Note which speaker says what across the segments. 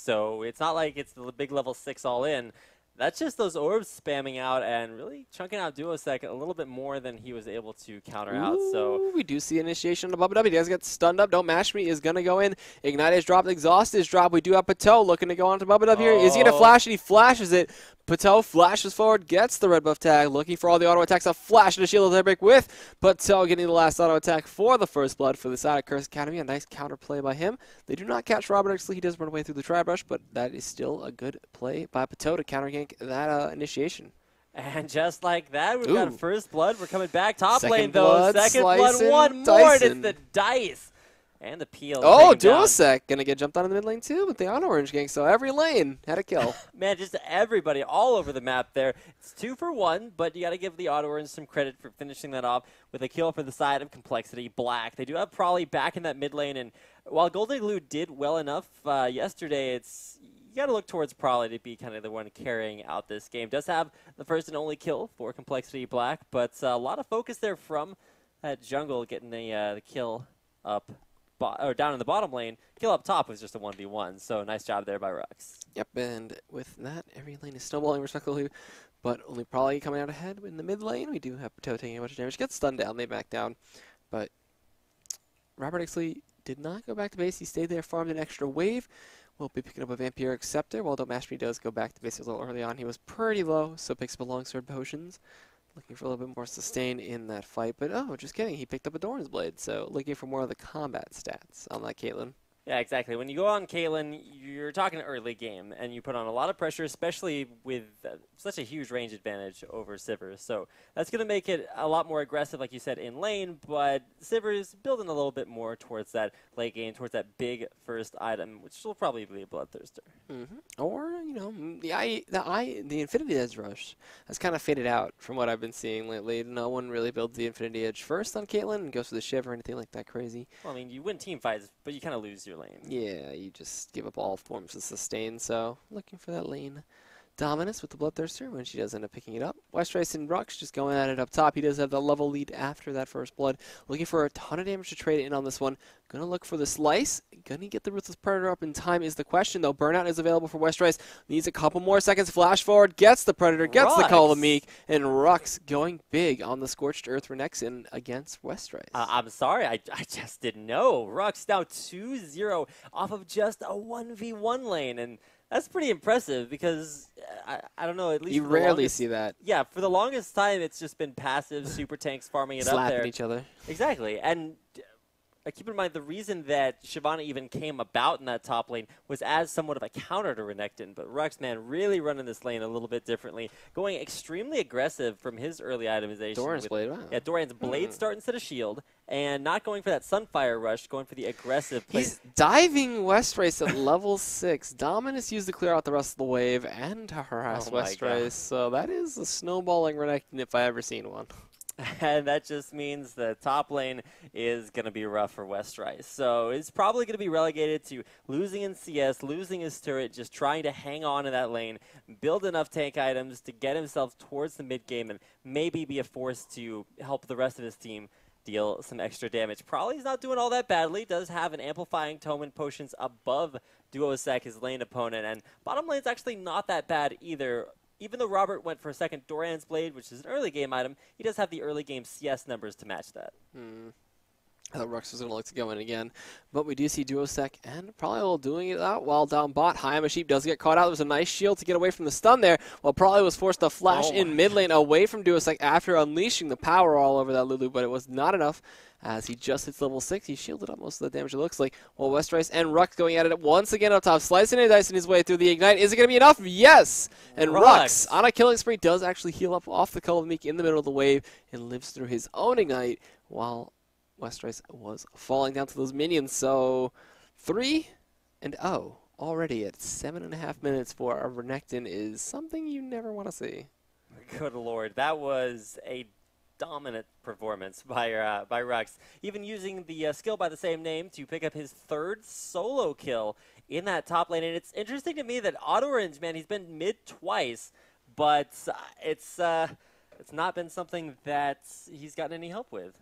Speaker 1: So it's not like it's the big level 6 all in. That's just those orbs spamming out and really chunking out Duosec a little bit more than he was able to counter out. So
Speaker 2: we do see initiation on the Bubba W. He does get stunned up. Don't Mash Me is going to go in. Ignite is dropped. Exhaust is dropped. We do have Pateau looking to go onto Bubba W here. Is he going to flash it? He flashes it. Pateau flashes forward, gets the red buff tag, looking for all the auto attacks. A flash and a shield of break with Pateau getting the last auto attack for the first blood for the side of Curse Academy. A nice counter play by him. They do not catch Robert Exley. He does run away through the tri-brush, but that is still a good play by Pateau to counter gank that initiation.
Speaker 1: And just like that, we've got a first blood. We're coming back. Top
Speaker 2: Second
Speaker 1: lane, though.
Speaker 2: blood,
Speaker 1: Second blood,
Speaker 2: slicing,
Speaker 1: one more.
Speaker 2: dicing.
Speaker 1: And it's the dice. And the peel.
Speaker 2: Oh, Duosec going to get jumped on in the mid lane, too, with the on-orange gank. So every lane had a kill.
Speaker 1: Man, just everybody all over the map there. It's 2 for 1, but you got to give the auto-orange some credit for finishing that off with a kill for the side of Complexity Black. They do have Prolly back in that mid lane, and while Golden Glue did well enough yesterday, you got to look towards Prolly to be kind of the one carrying out this game. Does have the first and only kill for Complexity Black, but a lot of focus there from that jungle getting the kill up. Or down in the bottom lane, kill up top was just a 1v1, so nice job there by Rux.
Speaker 2: Yep, and with that, every lane is snowballing respectively, but only Prolly coming out ahead. In the mid lane, we do have Pateau taking a bunch of damage. Gets stunned down, they back down, but Robert Exley did not go back to base. He stayed there, farmed an extra wave. We'll be picking up a Vampiric Scepter, while Don't Mash Me does go back to base a little early on. He was pretty low, so picks up a Longsword Potions. Looking for a little bit more sustain in that fight, but oh, just kidding. He picked up a Doran's Blade, so looking for more of the combat stats on that Caitlyn.
Speaker 1: Yeah, exactly. When you go on Caitlyn, you're talking early game, and you put on a lot of pressure, especially with such a huge range advantage over Sivir. So that's going to make it a lot more aggressive, like you said, in lane, but Sivir is building a little bit more towards that late game, towards that big first item, which will probably be a Bloodthirster.
Speaker 2: Or, you know, the Infinity Edge rush has kind of faded out from what I've been seeing lately. No one really builds the Infinity Edge first on Caitlyn and goes for the Shiv or anything like that crazy.
Speaker 1: Well, I mean, you win team fights, but you kind of lose your lane.
Speaker 2: Yeah, you just give up all forms of sustain, so looking for that lane dominance with the Bloodthirster when she does end up picking it up. Westrice and Rux just going at it up top. He does have the level lead after that first blood. Looking for a ton of damage to trade in on this one. Gonna look for the slice. Gonna get the Ruthless Predator up in time is the question, though. Burnout is available for Westrice. Needs a couple more seconds. Flash forward. Gets the Predator. Gets the Call of the Meek. And Rux going big on the Scorched Earth Renekton against Westrice.
Speaker 1: I'm sorry. I just didn't know. Rux now 2-0 off of just a 1v1 lane. And that's pretty impressive because, I don't know, at least
Speaker 2: you rarely see that.
Speaker 1: Yeah, for the longest time, it's just been passive super tanks farming it up there.
Speaker 2: Slapping each other.
Speaker 1: Exactly. And keep in mind, the reason that Shyvana even came about in that top lane was as somewhat of a counter to Renekton. But Rux, man, really running this lane a little bit differently, going extremely aggressive from his early itemization.
Speaker 2: Doran's Blade, wow.
Speaker 1: Yeah, Doran's Blade start instead of shield, and not going for that Sunfire rush, going for the aggressive play.
Speaker 2: He's diving Westrice at level 6. Dominus used to clear out the rest of the wave and to harass Westrice. So that is a snowballing Renekton if I ever seen one.
Speaker 1: And that just means the top lane is going to be rough for Westrice. So it's probably going to be relegated to losing in CS, losing his turret, just trying to hang on in that lane, build enough tank items to get himself towards the mid game, and maybe be a force to help the rest of his team deal some extra damage. Probably he's not doing all that badly. Does have an amplifying tome and potions above Duosec, his lane opponent, and bottom lane's actually not that bad either. Even though Robert went for a second Doran's Blade, which is an early game item, he does have the early game CS numbers to match that.
Speaker 2: I thought Rux was going to look to go in again. But we do see Duosec and Prolly doing it out while down bot. Hayama Sheep does get caught out. There was a nice shield to get away from the stun there, while Prolly was forced to flash in mid lane away from Duosec after unleashing the power all over that Lulu, but it was not enough. As he just hits level 6, he shielded up most of the damage, it looks like. While Westrice and Rux going at it once again up top, slicing and dicing his way through the Ignite. Is it going to be enough? Yes! And Rux, on a killing spree, does actually heal up off the Call of the Meek in the middle of the wave and lives through his own Ignite, while Westrice was falling down to those minions. So 3-0 already at 7.5 minutes for a Renekton is something you never want to see.
Speaker 1: Good Lord. That was a dominant performance by Rux, even using the skill by the same name to pick up his 3rd solo kill in that top lane. And it's interesting to me that Auto-Orange, man, he's been mid twice, but it's it's not been something that he's gotten any help with.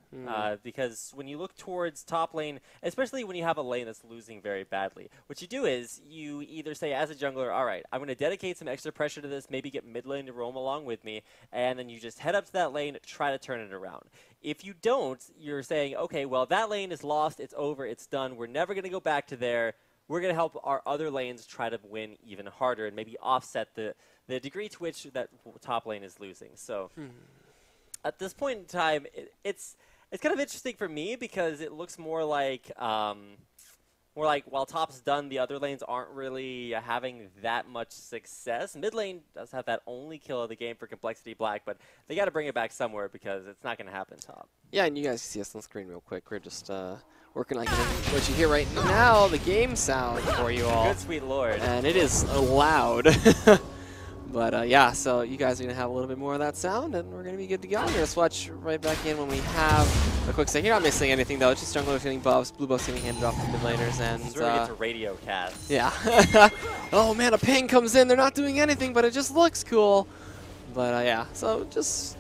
Speaker 1: Because when you look towards top lane, especially when you have a lane that's losing very badly, what you do is you either say as a jungler, all right, I'm going to dedicate some extra pressure to this, maybe get mid lane to roam along with me, and then you just head up to that lane, try to turn it around. If you don't, you're saying, okay, well, that lane is lost, it's over, it's done, we're never going to go back to there. We're going to help our other lanes try to win even harder and maybe offset the degree to which that top lane is losing. So at this point in time, it's kind of interesting for me because it looks more like while top's done, the other lanes aren't really having that much success. Mid lane does have that only kill of the game for Complexity Black, but they got to bring it back somewhere because it's not going to happen top.
Speaker 2: Yeah, and you guys can see us on the screen real quick. We're just working on getting what you hear right now, the game sound for you all.
Speaker 1: Good sweet lord.
Speaker 2: And it is loud. But yeah, so you guys are going to have a little bit more of that sound, and we're going to be good to go. We're going to switch right back in when we have a quick second. You're not missing anything, though. It's just junglers getting buffs, blue buffs getting handed off to mid laners, and
Speaker 1: this is where we get to radio cast.
Speaker 2: Yeah. Oh, man, a ping comes in. They're not doing anything, but it just looks cool. But yeah, so just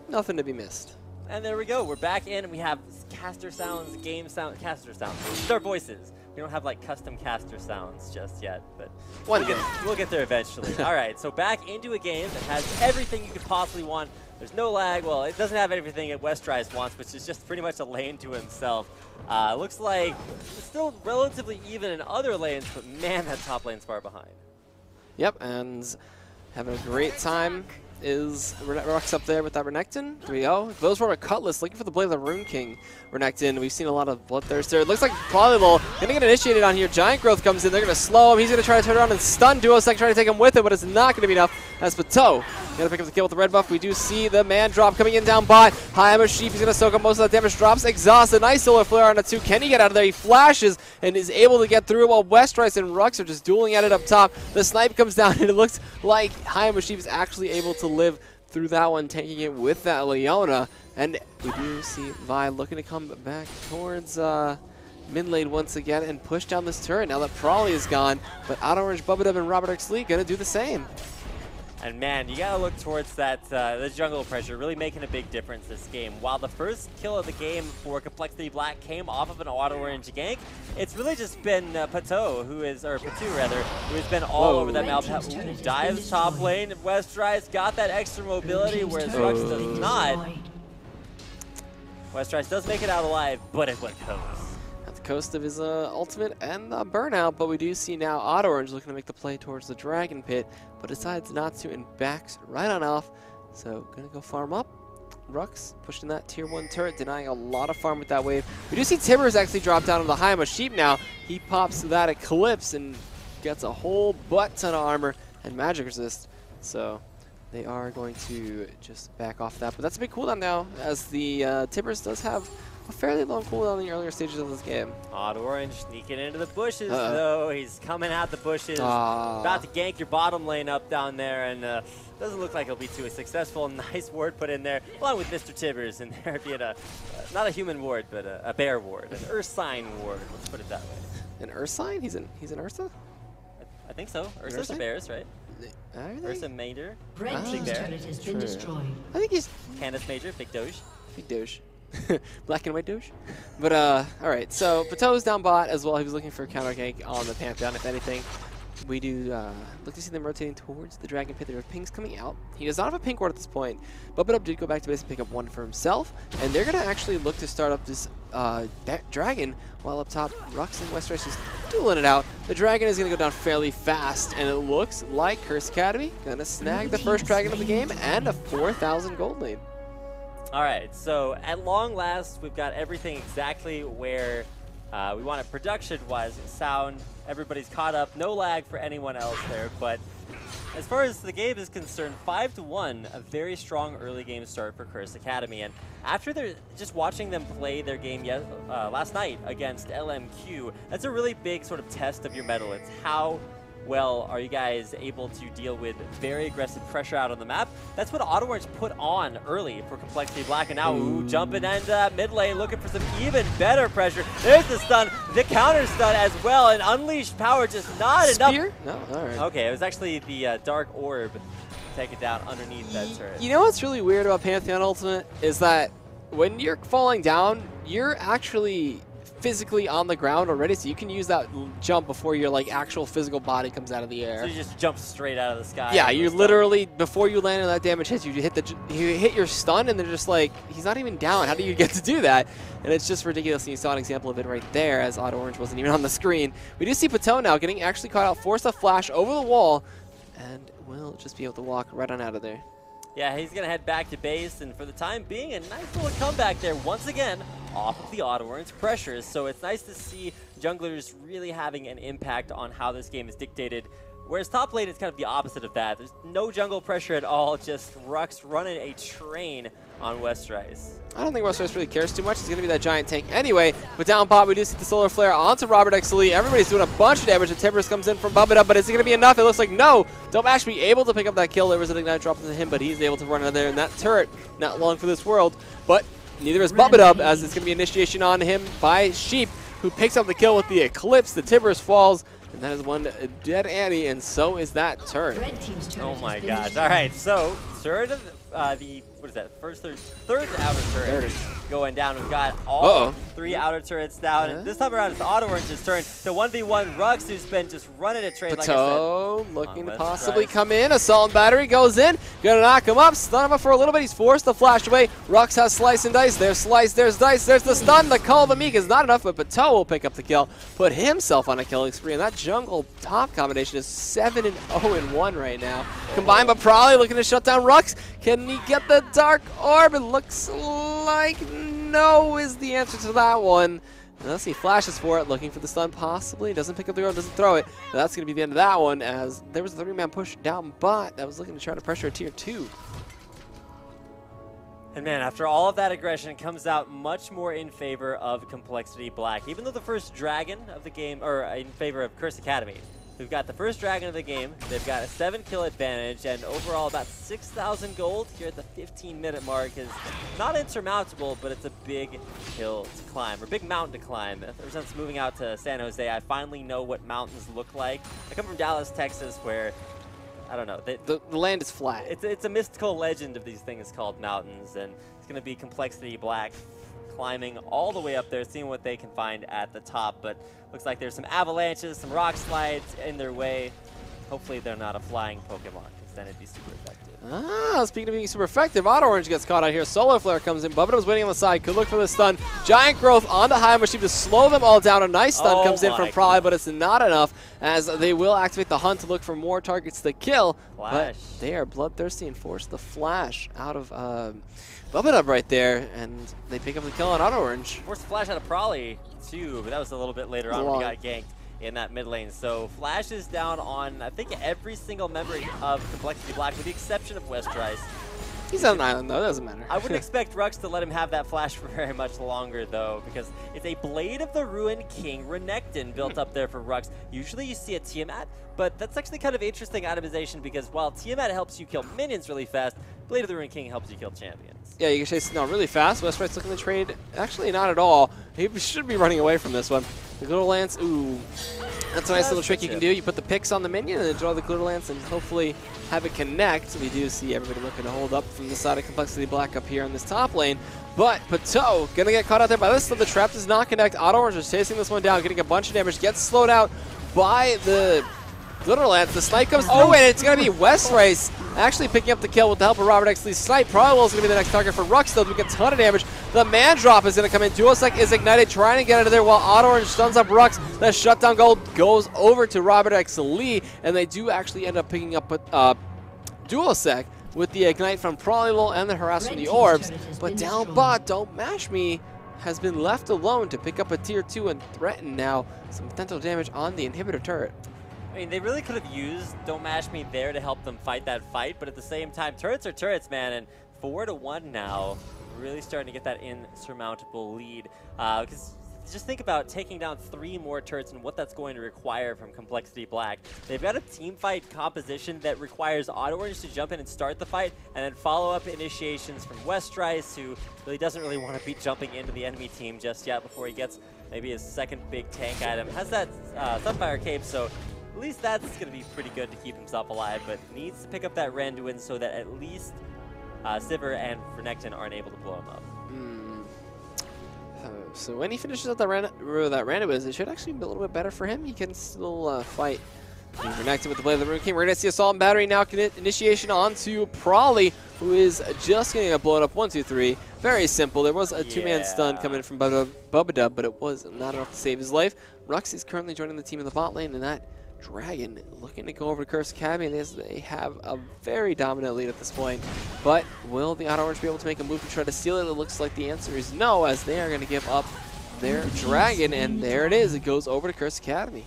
Speaker 2: nothing to be missed.
Speaker 1: And there we go. We're back in, and we have caster sounds, game sound, caster sounds. These are voices. We don't have like custom caster sounds just yet, but we'll get there eventually. All right, so back into a game that has everything you could possibly want. There's no lag. Well, it doesn't have everything that Westrise wants, which is just pretty much a lane to himself. Looks like it's still relatively even in other lanes, but man, that top lane's far behind.
Speaker 2: Yep, and having a great time is Rux up there with that Renekton. 3-0. Goes for a Cutlass, looking for the Blade of the Rune King. Renekton, we've seen a lot of Bloodthirster. It looks like probably going to get initiated on here. Giant Growth comes in. They're going to slow him. He's going to try to turn around and stun Duosec, trying to take him with it, but it's not going to be enough. As Bateau going to pick up the kill with the red buff. We do see the man drop coming in down bot. Hayama Sheep is going to soak up most of that damage. Drops Exhaust. A nice solar flare on a 2. Can he get out of there? He flashes and is able to get through while Westrise and Rux are just dueling at it up top. The snipe comes down and it looks like Hayama Sheep is actually able to live through that one, taking it with that Leona. And we do see Vi looking to come back towards mid lane once again and push down this turret now that Prawley is gone. But Auto Orange, Bubba and Robert X Lee going to do the same.
Speaker 1: And man, you gotta look towards that the jungle pressure, really making a big difference this game. While the first kill of the game for Complexity Black came off of an Auto Orange gank, it's really just been Patu, who has been all over that map. Dives top lane, Westrise got that extra mobility, whereas Rux does not. Westrise does make it out alive, but it went coast.
Speaker 2: At the coast of his ultimate and burnout, but we do see now Auto Orange looking to make the play towards the Dragon Pit, but decides not to and backs right on off. So gonna go farm up. Rux pushing that tier 1 turret, denying a lot of farm with that wave. We do see Tibbers actually drop down on the Hayama Sheep now. He pops that Eclipse and gets a whole butt ton of armor and magic resist. So they are going to just back off that. But that's a big cooldown now, as the Tibbers does have a fairly long cooldown in the earlier stages of this game.
Speaker 1: Auto Orange sneaking into the bushes, though. He's coming out the bushes, about to gank your bottom lane up down there, and doesn't look like he'll be too successful. Nice ward put in there, along with Mr. Tibbers, and there being not a human ward, but a bear ward, an Ursine ward, let's put it that way.
Speaker 2: An Ursine? He's an Ursa?
Speaker 1: I think so. Ursa's are bears, right? Ursa Major, big bear.
Speaker 3: Has been destroyed.
Speaker 2: I think he's
Speaker 1: Candace Major, big Doge.
Speaker 2: Big Doge. Black and white Doge. But alright, so Pato's down bot as well. He was looking for a counter gank on the Pantheon, if anything. We do look to see them rotating towards the Dragon Pit. There are pings coming out. He does not have a pink ward at this point. Bubba did go back to base and pick up one for himself. And they're going to actually look to start up this Dragon, while up top, Rux and Westrise is dueling it out. The Dragon is going to go down fairly fast, and it looks like Curse Academy going to snag the first Dragon of the game and a 4,000 gold lead.
Speaker 1: All right, so at long last, we've got everything exactly where we want it production-wise, sound. Everybody's caught up, no lag for anyone else there. But as far as the game is concerned, 5-1, a very strong early game start for Curse Academy. And after just watching them play their game last night against LMQ, that's a really big sort of test of your mettle. It's how well are you guys able to deal with very aggressive pressure out on the map. That's what Auto Orange put on early for Complexity Black, and now jumping into that mid lane looking for some even better pressure. There's the stun, the counter stun as well, and Unleashed Power just not enough.
Speaker 2: Spear? No, all right.
Speaker 1: Okay, it was actually the Dark Orb take it down underneath that turret.
Speaker 2: You know what's really weird about Pantheon Ultimate is that when you're falling down, you're actually physically on the ground already, so you can use that jump before your like actual physical body comes out of the air.
Speaker 1: So you just jump straight out of the sky.
Speaker 2: Yeah, you literally, before you land and that damage hits you, you hit your stun, and they're just like, he's not even down. How do you get to do that? And it's just ridiculous. And you saw an example of it right there, as Auto Orange wasn't even on the screen. We do see Pateau now getting actually caught out, forced a flash over the wall, and will just be able to walk right on out of there.
Speaker 1: Yeah, he's going to head back to base, and for the time being, a nice little comeback there once again off of the Auto Orange pressures. So it's nice to see junglers really having an impact on how this game is dictated. Whereas top lane is kind of the opposite of that. There's no jungle pressure at all, just Rux running a train on Westrice.
Speaker 2: I don't think Westrice really cares too much. He's going to be that giant tank anyway. But down bot, we do see the Solar Flare onto Robert XLE. Everybody's doing a bunch of damage. The Timbers comes in from Bubba, but is it going to be enough? It looks like no. Don't actually be able to pick up that kill. There was an Ignite drop into him, but he's able to run out of there in that turret. Not long for this world, but neither is Bubba, as it's going to be initiation on him by Sheep, who picks up the kill with the Eclipse. The Timbers falls. And that is one dead Annie, and so is that turret.
Speaker 1: Oh my gosh. All right, so third of the, what is that, third outer turret going down. We've got all three outer turrets down, and this time around it's Auto Orange's turn. The 1v1 Rux, who's been just running a trade, like I said.
Speaker 2: Looking to possibly come in. Assault and Battery goes in. Gonna knock him up. Stun him up for a little bit. He's forced to flash away. Rux has Slice and Dice. There's Slice, there's Dice, there's the stun. The Call of the Meek is not enough, but Pateau will pick up the kill. Put himself on a killing spree, and that jungle top combination is 7-0-1 right now. Combined, but probably looking to shut down Rux. Can he get the Dark Orb? It looks like no is the answer to that one. Unless he flashes for it, looking for the stun possibly. Doesn't pick up the orb, doesn't throw it. But that's going to be the end of that one, as there was a 3-man push down bot that was looking to try to pressure a tier 2.
Speaker 1: And man, after all of that aggression, it comes out much more in favor of Complexity Black. Even though the first dragon of the game, or in favor of Curse Academy. We've got the first dragon of the game. They've got a 7-kill advantage, and overall about 6,000 gold here at the 15-minute mark is not insurmountable, but it's a big hill to climb, or big mountain to climb. Ever since moving out to San Jose, I finally know what mountains look like. I come from Dallas, Texas, where, I don't know.
Speaker 2: The land is flat.
Speaker 1: It's a mystical legend of these things called mountains, and it's going to be Complexity Black climbing all the way up there, seeing what they can find at the top. But looks like there's some avalanches, some rock slides in their way. Hopefully they're not a flying Pokemon, because then it'd be super effective.
Speaker 2: Speaking of being super effective, Auto Orange gets caught out here. Solar Flare comes in. Bubba was waiting on the side. Could look for the stun. Giant Growth onto High Machine to slow them all down. A nice stun comes in from Prolly, but it's not enough, as they will activate the hunt to look for more targets to kill.
Speaker 1: Flash.
Speaker 2: But they are bloodthirsty and force the flash out of Bubba right there, and they pick up the kill on Auto Orange.
Speaker 1: Forced the flash out of Prolly, too, but that was a little bit later on when he got ganked in that mid lane. So Flash is down on, I think, every single member of Complexity Black, with the exception of Westrice.
Speaker 2: He's on an island, though. It doesn't matter.
Speaker 1: I wouldn't expect Rux to let him have that flash for very much longer, though, because it's a Blade of the Ruined King Renekton built up there for Rux. Usually you see a Tiamat, but that's actually kind of interesting itemization, because while Tiamat helps you kill minions really fast, Blade of the Ruined King helps you kill champions.
Speaker 2: Yeah, you can chase it down really fast. Westrice looking to trade. Actually, not at all. He should be running away from this one. The Glitter Lance, ooh. That's a nice little trick you can do. You put the picks on the minion and then draw the Glitter Lance and hopefully have it connect. We do see everybody looking to hold up from the side of Complexity Black up here on this top lane. But Pateau going to get caught out there by this. So the trap does not connect. Auto Orange is chasing this one down, getting a bunch of damage. Gets slowed out by the Glitter Lance. The snipe comes through, and it's going to be Westrice actually picking up the kill with the help of Robert XLE's snipe. Probably is going to be the next target for Rux, though, doing a ton of damage. The man drop is going to come in. Duosec is ignited, trying to get out of there while Auto Orange stuns up Rux. The shutdown gold goes over to Robert XLE, and they do actually end up picking up Duosec with the ignite from Prolly and the harass from the orbs. But down bot, Don't Mash Me has been left alone to pick up a tier 2 and threaten now some potential damage on the inhibitor turret.
Speaker 1: I mean, they really could have used Don't Mash Me there to help them fight that fight, but at the same time, turrets are turrets, man, and 4-1 now. Really starting to get that insurmountable lead. Because just think about taking down 3 more turrets and what that's going to require from Complexity Black. They've got a team fight composition that requires Auto Orange to jump in and start the fight, and then follow-up initiations from Westrice, who really doesn't really want to be jumping into the enemy team just yet before he gets maybe his second big tank item. Has that Sunfire Cape, so at least that's going to be pretty good to keep himself alive, but needs to pick up that Randuin so that at least Sivir and Renekton aren't able to blow him up.
Speaker 2: So when he finishes up that Randuin, it should actually be a little bit better for him. He can still fight Renekton with the Blade of the Rune King. We're going to see Assault and Battery now initiation onto Prawley, who is just going to get blown up 1, 2, 3. Very simple. There was a two-man stun coming from Bubba, but it was not enough to save his life. Rux is currently joining the team in the bot lane, and that Dragon looking to go over to Curse Academy. They have a very dominant lead at this point, but will the Auto Orange be able to make a move to try to steal it? It looks like the answer is no, as they are going to give up their Dragon, and there it is. It goes over to Curse Academy.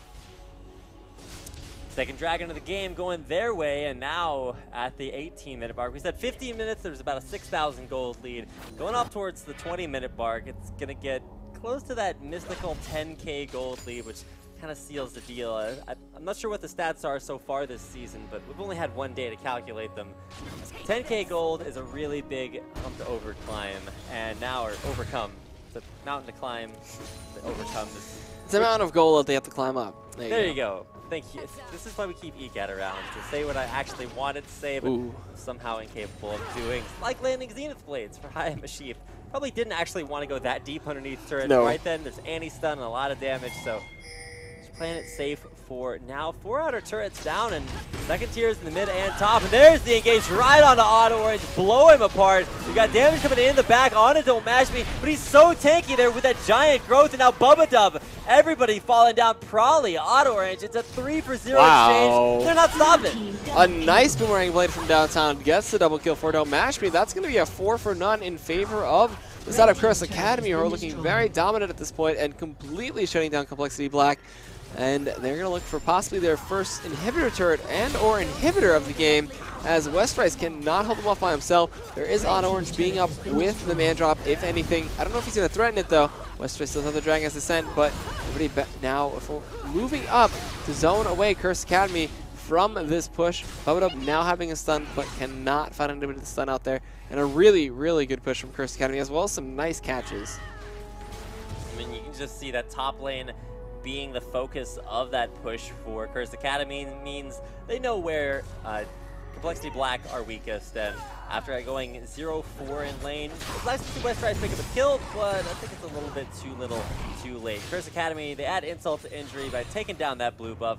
Speaker 1: Second Dragon of the game going their way, and now at the 18-minute mark. We said 15 minutes, there's about a 6,000 gold lead. Going up towards the 20-minute mark, it's going to get close to that mystical 10K gold lead, which kind of seals the deal. I'm not sure what the stats are so far this season, but we've only had one day to calculate them. 10K gold is a really big hump to overclimb, and now, or overcome. It's a mountain to climb, to overcome.
Speaker 2: It's the amount of gold that they have to climb up.
Speaker 1: There you go. Thank you. This is why we keep EGAT around, to say what I actually wanted to say, but somehow incapable of doing. Like landing Zenith Blades for High Mashif. Probably didn't actually want to go that deep underneath turret.
Speaker 2: No.
Speaker 1: Right then, there's anti-stun and a lot of damage, so just playing it safe for now. 4 outer turrets down, and second tiers in the mid and top, and there's the engage right onto Auto Orange, blow him apart. We got damage coming in the back onto Don't Mash Me, but he's so tanky there with that giant growth, and now Bubba Dub. Everybody falling down. Prawley, Auto Orange, it's a 3-for-0 exchange. They're not stopping.
Speaker 2: A nice boomerang blade from downtown gets the double kill for Don't Mash Me. That's going to be a 4-for-none in favor of the side of Curse Academy, who are looking very dominant at this point and completely shutting down Complexity Black. And they're going to look for possibly their first inhibitor turret and or inhibitor of the game, as Westrice cannot hold them off by himself. There is Auto Orange being up with the man drop, if anything. I don't know if he's going to threaten it, though. Westrice does have the Dragon's Descent, but everybody now moving up to zone away Curse Academy from this push. Bubba now having a stun, but cannot find anybody to stun out there. And a really, really good push from Curse Academy, as well as some nice catches.
Speaker 1: I mean, you can just see that top lane being the focus of that push for Curse Academy means they know where Complexity Black are weakest, and after going 0-4 in lane, it's nice to see Westrice pick up a kill, but I think it's a little bit too late. Curse Academy, they add insult to injury by taking down that blue buff.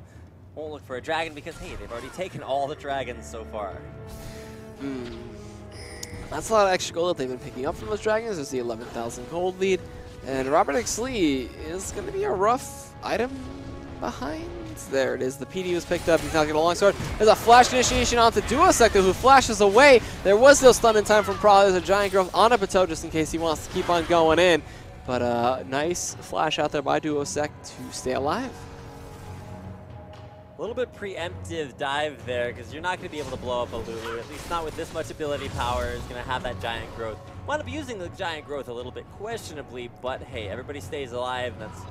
Speaker 1: Won't look for a dragon because, hey, they've already taken all the dragons so far.
Speaker 2: That's a lot of extra gold that they've been picking up from those dragons. There's the 11,000 gold lead, and Robert X. Lee is going to be a rough item behind. There it is. The PD was picked up. He's not getting a long sword. There's a flash initiation onto Duosector, who flashes away. There was no stun in time from Prawley. There's a giant growth on a Bateau just in case he wants to keep on going in. But nice flash out there by Duosec to stay alive.
Speaker 1: A little bit preemptive dive there, because you're not going to be able to blow up a Lulu, at least not with this much ability power. Is going to have that giant growth. Wound up using the giant growth a little bit questionably, but hey, everybody stays alive, and that's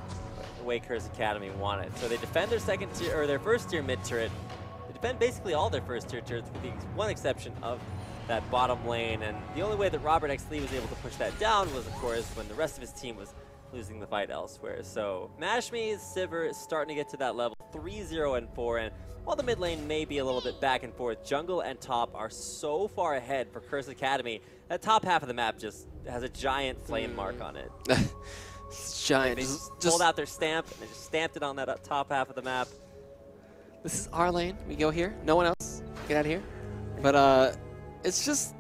Speaker 1: the way Curse Academy want it. So they defend their second tier, or their first tier mid turret. They defend basically all their first tier turrets, with the one exception of that bottom lane. And the only way that Robert X. Lee was able to push that down was, of course, when the rest of his team was losing the fight elsewhere. So Mashme's Sivir is starting to get to that level, 3-0 and 4, and while the mid lane may be a little bit back and forth, jungle and top are so far ahead for Curse Academy. That top half of the map just has a giant flame mark on it.
Speaker 2: It's giant.
Speaker 1: They just pulled out their stamp and they just stamped it on that top half of the map.
Speaker 2: This is our lane. We go here. No one else. Get out of here. But it's just,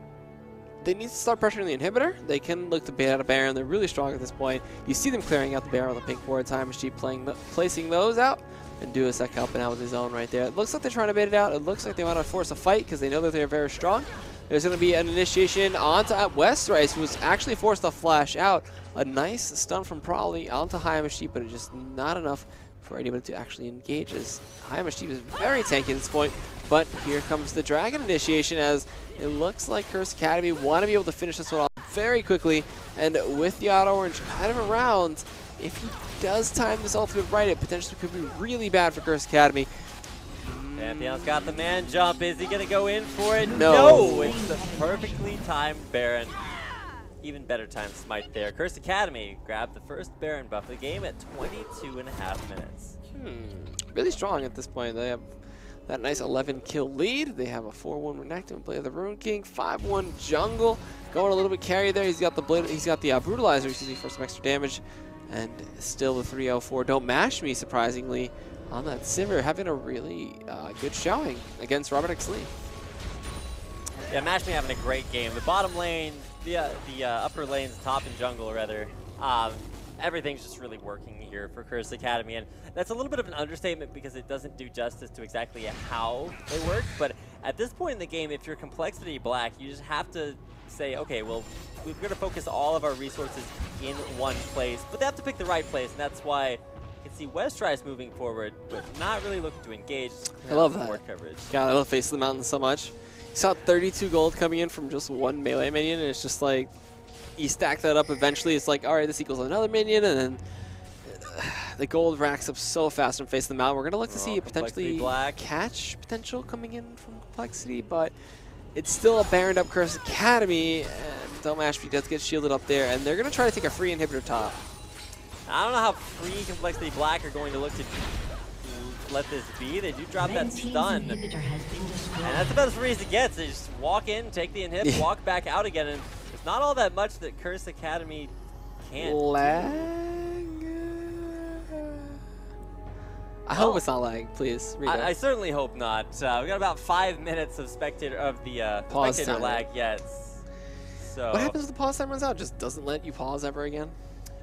Speaker 2: they need to start pressuring the inhibitor. They can look to bait out a Baron. They're really strong at this point. You see them clearing out the Baron with a pink board. Time Machine placing those out. And Duosec helping out with his own right there. It looks like they're trying to bait it out. It looks like they want to force a fight because they know that they're very strong. There's going to be an initiation onto Westrice, who was actually forced to flash out. A nice stun from Prawley onto High Machine, but it's just not enough for anybody to actually engage, as High Machine is very tanky at this point. But here comes the Dragon initiation, as it looks like Curse Academy want to be able to finish this one off very quickly. And with the Auto Orange kind of around, if he does time this ultimate right, it potentially could be really bad for Curse Academy.
Speaker 1: Pantheon's got the man jump. Is he going to go in for it?
Speaker 2: No.
Speaker 1: It's the perfectly timed Baron. Even better timed Smite there. Curse Academy grabbed the first Baron buff of the game at 22.5 minutes.
Speaker 2: really strong at this point. They have that nice 11-kill lead. They have a 4-1 Renekton, play of the Rune King, 5-1 jungle, going a little bit carry there. He's got the blade, he's got the brutalizer, excuse me, for some extra damage, and still the 304. Don't mash me, surprisingly, on that Sivir, having a really good showing against Robert X. Lee.
Speaker 1: Yeah, Mash me having a great game. The bottom lane, the upper lanes, top and jungle rather. Everything's just really working here for Curse Academy, and that's a little bit of an understatement because it doesn't do justice to exactly how they work. But at this point in the game, if you're Complexity Black, you just have to say, okay, well, we're going to focus all of our resources in one place, but they have to pick the right place, and that's why you can see Westrice moving forward, but not really looking to engage.
Speaker 2: I love that.
Speaker 1: More coverage.
Speaker 2: God, I love Face of the Mountain so much. You saw 32 gold coming in from just one melee minion, and it's just like, you stack that up eventually, it's like, all right, this equals another minion, and then the gold racks up so fast in Face of the Mountain. We're going to look to see a potentially catch potential coming in from Complexity, but it's still a Baroned up Curse Academy, and Don't Ashby does get shielded up there, and they're going to try to take a free inhibitor top.
Speaker 1: I don't know how free Complexity Black are going to look to let this be. They do drop that stun, and that's about as free as it gets. They just walk in, take the inhib, walk back out again, and it's not all that much that Curse Academy can't do.
Speaker 2: I hope it's not lag, please.
Speaker 1: I certainly hope not. We got about 5 minutes of spectator lag yet. So
Speaker 2: what happens if the pause time runs out? Just doesn't let you pause ever again?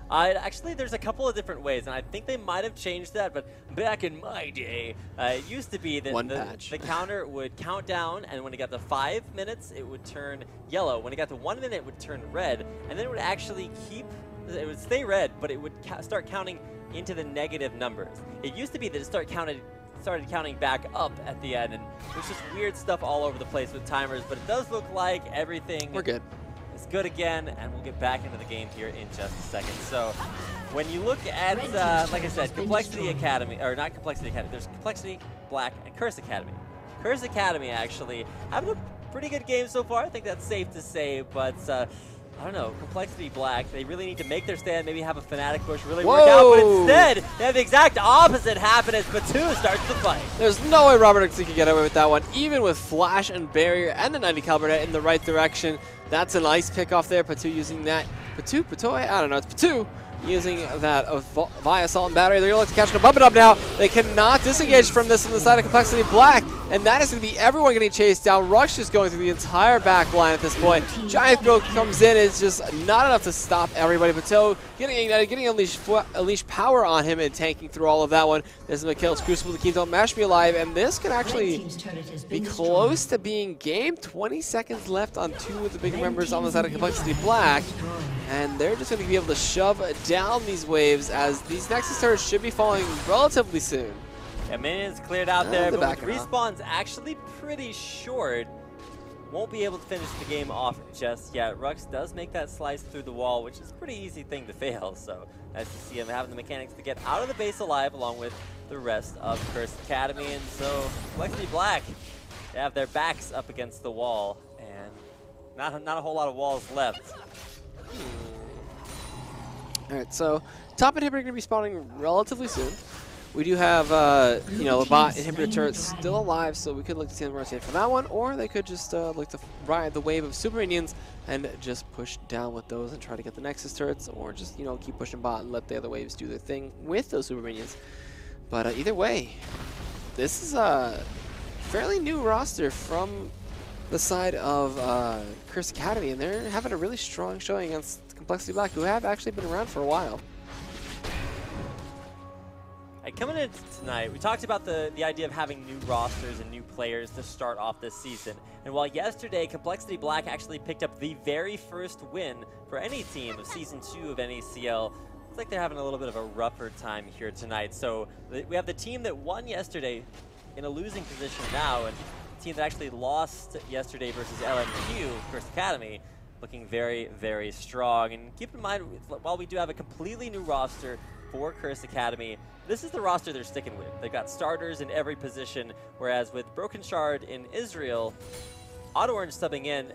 Speaker 1: Actually, there's a couple of different ways, and I think they might have changed that, but back in my day, it used to be that the counter would count down, and when it got to 5 minutes, it would turn yellow. When it got to 1 minute, it would turn red, and then it would actually it would stay red, but it would start counting into the negative numbers. It used to be that it started counting back up at the end, and there's just weird stuff all over the place with timers, but it does look like everything
Speaker 2: we're good.
Speaker 1: Is good again, and we'll get back into the game here in just a second. So when you look at, like I said, Complexity Academy, or not Complexity Academy, there's Complexity Black and Curse Academy. Curse Academy actually having a pretty good game so far, I think that's safe to say, but I don't know, Complexity Black, they really need to make their stand, maybe have a Fnatic push really work out, but instead, they have the exact opposite happen as Batu starts the fight.
Speaker 2: There's no way Robert X. could get away with that one, even with Flash and Barrier and the 90 caliber in the right direction. That's a nice pick off there, Batu using that. Batu, I don't know, it's Batu using that via Assault and Battery. They're going to look to catch him, bump it up now. They cannot disengage from this from the side of Complexity Black, and that is going to be everyone getting chased down. Rush is going through the entire back line at this point. Giant Throw comes in, it's just not enough to stop everybody. Bateau getting ignited, getting Unleash Power on him and tanking through all of that one. This is Mikhail's Crucible to keep Don't Mash Me alive, and this could actually be close to being game. 20 seconds left on two of the bigger members on the side of Complexity Black. And they're just going to be able to shove down these waves as these Nexus turrets should be falling relatively soon.
Speaker 1: Yeah, minions cleared out there, but with respawn's actually pretty short, won't be able to finish the game off just yet. Rux does make that slice through the wall, which is a pretty easy thing to fail, so nice to see him having the mechanics to get out of the base alive along with the rest of Curse Academy. And so Complexity Black, they have their backs up against the wall, and not a whole lot of walls left.
Speaker 2: Alright, so top inhibitor going to be spawning relatively soon. We do have, you know, the bot inhibitor turret still alive, so we could look to see them rotate for that one, or they could just look to ride the wave of super minions and just push down with those and try to get the Nexus turrets, or just, you know, keep pushing bot and let the other waves do their thing with those super minions. But either way, this is a fairly new roster from the side of Curse Academy, and they're having a really strong showing against Complexity Black, who have actually been around for a while.
Speaker 1: Coming into tonight, we talked about the idea of having new rosters and new players to start off this season. And while yesterday, Complexity Black actually picked up the very first win for any team of Season 2 of NACL, looks like they're having a little bit of a rougher time here tonight. So we have the team that won yesterday in a losing position now, and the team that actually lost yesterday versus LMQ, Curse Academy, looking very, very strong. And keep in mind, while we do have a completely new roster for Curse Academy, this is the roster they're sticking with. They've got starters in every position, whereas with Broken Shard in Israel, Auto Orange subbing in,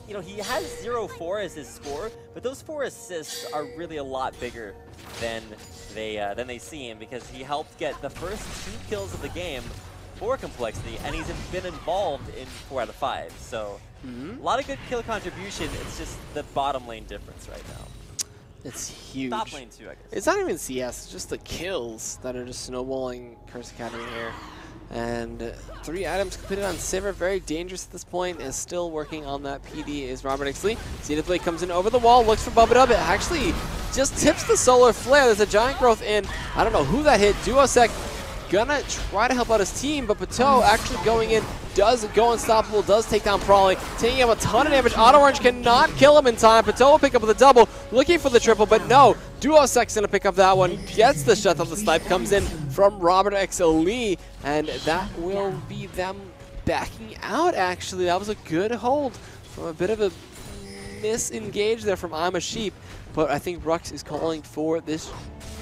Speaker 1: you know, he has 0-4 as his score, but those 4 assists are really a lot bigger than they seem, because he helped get the first 2 kills of the game for Complexity, and he's been involved in 4 out of 5. So a lot of good kill contribution. It's just the bottom lane difference right now.
Speaker 2: It's huge.
Speaker 1: Top lane too, I guess.
Speaker 2: It's not even CS, it's just the kills that are just snowballing Curse Academy here. And 3 items completed on Sivir, very dangerous at this point, is still working on that PD is Robert Ixley. Zenith Blade comes in over the wall, looks for Bubba. It actually just tips the Solar Flare. There's a giant growth in. I don't know who that hit. Duosec gonna try to help out his team, but Pateau actually going in, does go unstoppable, does take down Prawley, taking him a ton of damage. Auto Orange cannot kill him in time. Pateau will pick up the double, looking for the triple, but no. Duosec's gonna pick up that one, gets the shut off. The snipe comes in from Robert XLE, and that will be them backing out, actually. That was a good hold from a bit of a misengage there from I'm a Sheep, but I think Rux is calling for this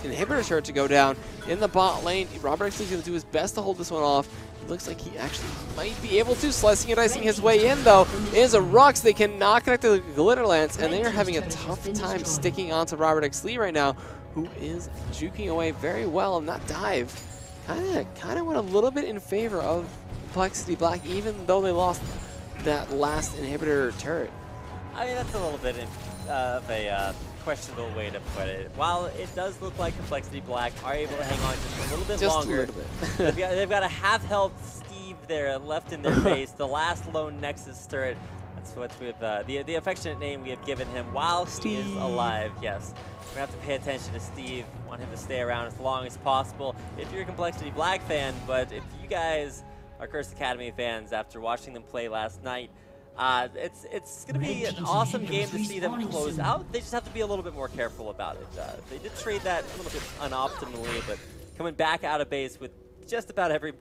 Speaker 2: inhibitor turret to go down in the bot lane. Robert X is going to do his best to hold this one off. It looks like he actually might be able to. Slicing and dicing his way in, though, is a Rux. They cannot connect to the Glitter Lance, and they are having a tough time sticking onto Robert X Lee right now, who is juking away very well. And that dive kind of went a little bit in favor of Complexity Black, even though they lost that last inhibitor turret.
Speaker 1: I mean, that's a little bit of a questionable way to put it. While it does look like Complexity Black are able to hang on just a little bit longer.
Speaker 2: Just a little bit.
Speaker 1: they've got a half-health Steve there left in their base, the last lone Nexus turret. That's what we've, the affectionate name we have given him while he is alive, yes. We're going to have to pay attention to Steve, want him to stay around as long as possible if you're a Complexity Black fan, but if you guys are Curse Academy fans after watching them play last night, it's going to be an awesome game to see them close out. They just have to be a little bit more careful about it. They did trade that a little bit unoptimally, but coming back out of base with just about every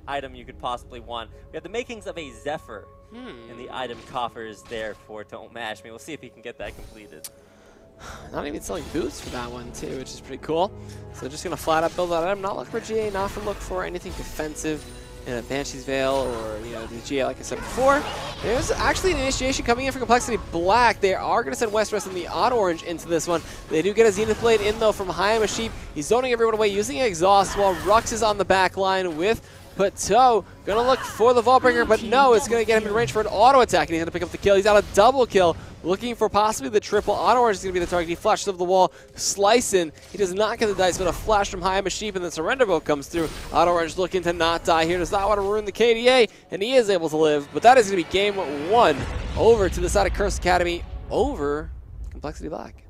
Speaker 1: item you could possibly want. We have the makings of a Zephyr in the item coffers there for Don't Mash Me. We'll see if he can get that completed.
Speaker 2: Not even selling boots for that one, too, which is pretty cool. So just going to flat out build that item. Not look for GA, not for look for anything defensive in a Banshee's Veil or, you know, the GA, like I said before. There's actually an initiation coming in for Complexity Black. They are going to send Westeros and the Auto Orange into this one. They do get a Zenith Blade in, though, from Hayam a Sheep. He's zoning everyone away using Exhaust while Rux is on the back line with Pateau. Going to look for the Vaultbringer, but no, it's going to get him in range for an auto attack, and he's going to pick up the kill. He's out a double kill, looking for possibly the triple. Auto Orange is going to be the target. He flashes over the wall, slicing. He does not get the dice, but a flash from Hayam a Sheep, and the surrender vote comes through. Auto Orange looking to not die here. Does not want to ruin the KDA, and he is able to live, but that is going to be game 1 over to the side of Curse Academy over Complexity Black.